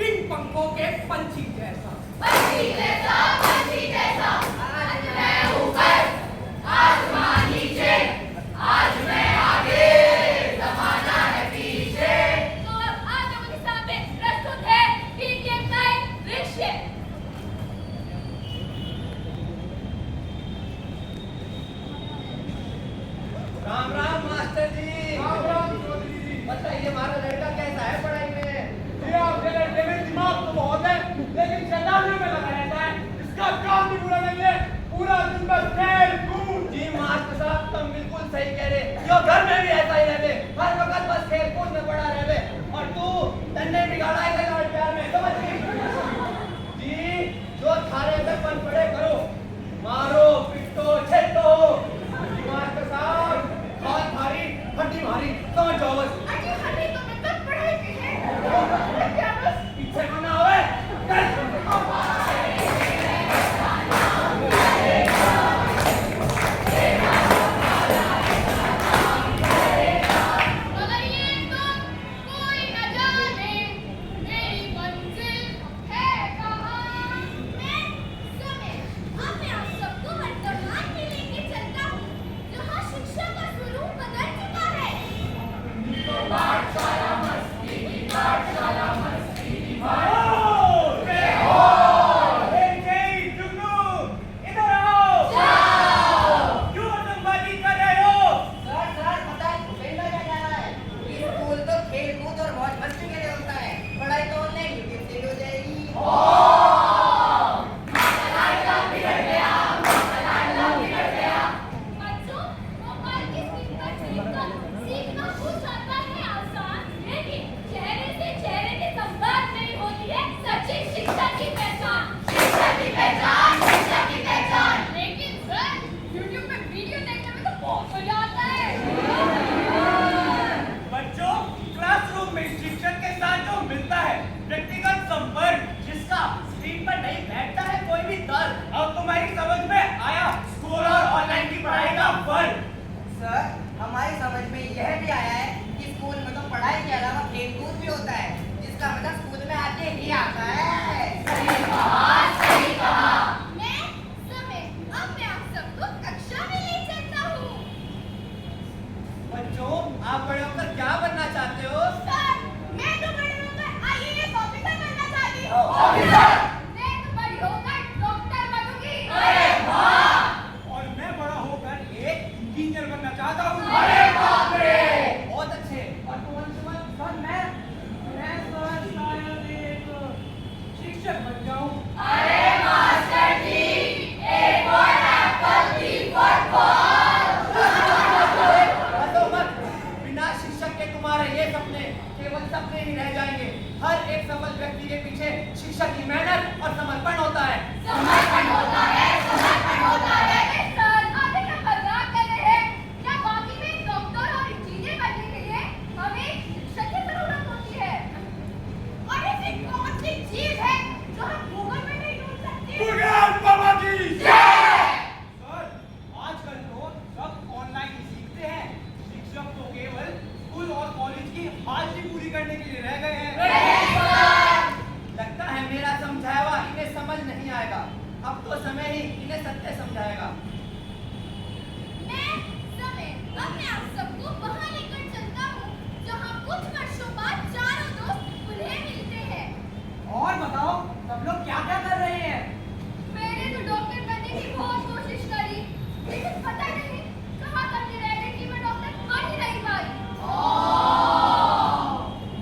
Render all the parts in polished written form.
बिन पंखों के पंछी जैसा। पंछी जैसा, पंछी जैसा। आज मैं ऊपर, आसमान नीचे, आज मैं आगे, ज़माना है पीछे। तो अब आप लोगों के सामने प्रस्तुत है BKM नाइट दृश्य। राम राम मास्टर जी। राम राम चौधरी जी। बताइए हमारा लड़का कैसा है पढ़ाई में? ये आपके लड़के में दिमाग तो बहुत है, लेकिन शैतानियों में लगा रहता है। इसका काम भी पूरा नहीं है, पूरा दिन बस खेल कूद। जी मास्टर साहब तुम बिल्कुल सही कह रहे। यो घर में भी ऐसा ही रहे, हर वक्त बस खेल कूद में पड़ा रहे। और तू तन्ने बिगाड़ा है लाड़ प्यार में, समझ गई? जी जो थारे अंदर पन पड़े करो, मारो पिटो छेड़ो। मास्टर साहब बहुत भारी हड्डी भारी, समझ जाओ बस। अरे हड्डी तो मतलब पढ़ाई की है। क्या बस पीछे को ना होए। मगर ये तो कोई न जाने मेरी मंजिल है कहाँ। मैं समय अपने आप सबको वर्तमान में लेके चलता हूँ, जहाँ शिक्षा का स्वरूप बदल चुका है। पाठशाला मस्ती की, पाठशाला मस्ती की। इधर आओ। क्यों आतंकवादी कर रहे हो? सर सर पता है खेलना क्या जा रहा है? स्कूल तो खेल कूद और मौज मस्ती के लिए होता है, पढ़ाई तो ऑनलाइन यूट्यूब से भी हो जाएगी। बच्चों, मोबाइल की स्क्रीन पर देखकर सीखना कुछ आता है आसान, लेकिन चेहरे से चेहरे के संवाद नहीं होती है सच्ची शिक्षा की पहचान। शिक्षा की पहचान, शिक्षा की पहचान। लेकिन सर, YouTube पे वीडियो देखने में तो बहुत मजा आता है। बच्चों, क्लासरूम में शिक्षक के साथ जो मिलता है व्यक्तिगत संपर्क, जिसका स्क्रीन पर नहीं बैठता है कोई भी तर्क। अब तुम्हारी समझ में आया स्कूल और ऑनलाइन की पढ़ाई का फर्क। सर हमारी समझ में यह भी आया है कि स्कूल में तो पढ़ाई के अलावा खेल कूद भी होता है, जिसका मजा स्कूल में आके ही आता है। सही कहा, सही कहा। मैं समय अपने आप सबको कक्षा में ले चलता हूँ। बच्चों आप बड़े होकर क्या बनना चाहते हो? सर, मैं तो बड़ी होकर IAS ऑफिसर बनना चाहती हूँ। ऑफिसर? मैं तो बड़ी होकर डॉक्टर बनूंगी। अरे वाह! और मैं बड़ा होकर एक इंजीनियर बनना चाहता हूँ। अरे बाप रे! बहुत अच्छे। और तुम अंशुमन? सर मैं सर शायद एक शिक्षक बन जाऊँ। अरे master ji, A for apple, B for ball। हंसो मत। बिना शिक्षक के तुम्हारे ये सपने केवल सपने ही रह जाएंगे। हर एक सफल व्यक्ति के पीछे शिक्षक की मेहनत और समर्पण होता है। समर्पण होता है, समर्पण होता है। सर, आप क्या मजाक कर रहे हैं? क्या वाकई में डॉक्टर और इंजीनियर बनने के लिए हमें शिक्षक की जरूरत होती है? और ऐसी कौन सी चीज है जो हम गूगल में नहीं ढूंढ सकते? बुढ़िया बाबा की सर, आजकल तो सब ऑनलाइन ही सीखते हैं। शिक्षक तो केवल स्कूल और कॉलेज की हाजिरी पूरी करने के लिए रह गए हैं। लगता है मेरा समझावा इन्हें समझ नहीं आएगा। अब तो समय ही इन्हें सत्य समझाएगा। मैं समय अपने आप सबको वहां लेकर चलता हूँ, जहाँ कुछ वर्षों बाद चारों दोस्त उन्हें मिलते हैं। और बताओ सब लोग क्या क्या कर रहे हैं? मैंने तो डॉक्टर बनने की बहुत कोशिश करी, लेकिन पता नहीं कहाँ करते रह गई कि मैं डॉक्टर बन ही नहीं पाई।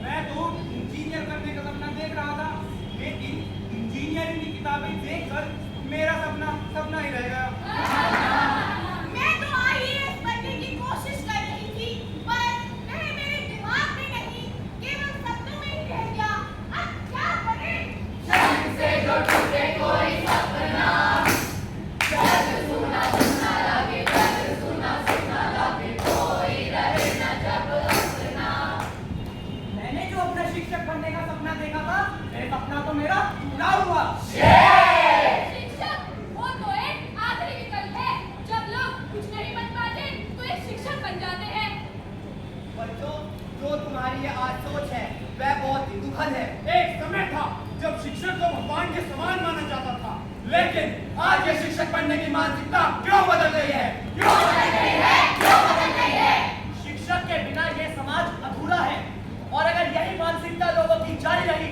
मैं तो इंजीनियर बनने का सपना देख रहा था, लेकिन इंजीनियरिंग की किताबें देखकर मेरा सपना सपना ही रह गया। मैं तो IAS बनने की कोशिश कर रही थी, पर वह मेरे दिमाग में नहीं, केवल सपनों में ही रह गया। अब क्या करें? जग से जो टूटे कोई सपना, जग सुना सुना लगे, जग सुना सुना लगे, कोई रहे न जब अपना। मैंने जो अपना शिक्षक बनने का सपना देखा था, ये सपना तो मेरा पूरा हुआ। शिक्षक वो तो एक आखिरी विकल्प है। जब लोग कुछ नहीं बन पाते तो एक शिक्षक बन जाते हैं। बच्चों जो तुम्हारी ये आज सोच है वह बहुत ही दुखद है। एक समय था जब शिक्षक को भगवान के समान माना जाता था। लेकिन आज ये शिक्षक बनने की मानसिकता क्यों बदल गई है? क्यों बदल गई है? क्यों बदल गई है? शिक्षक के बिना ये समाज अधूरा है और अगर यही मानसिकता लोगों की जारी रही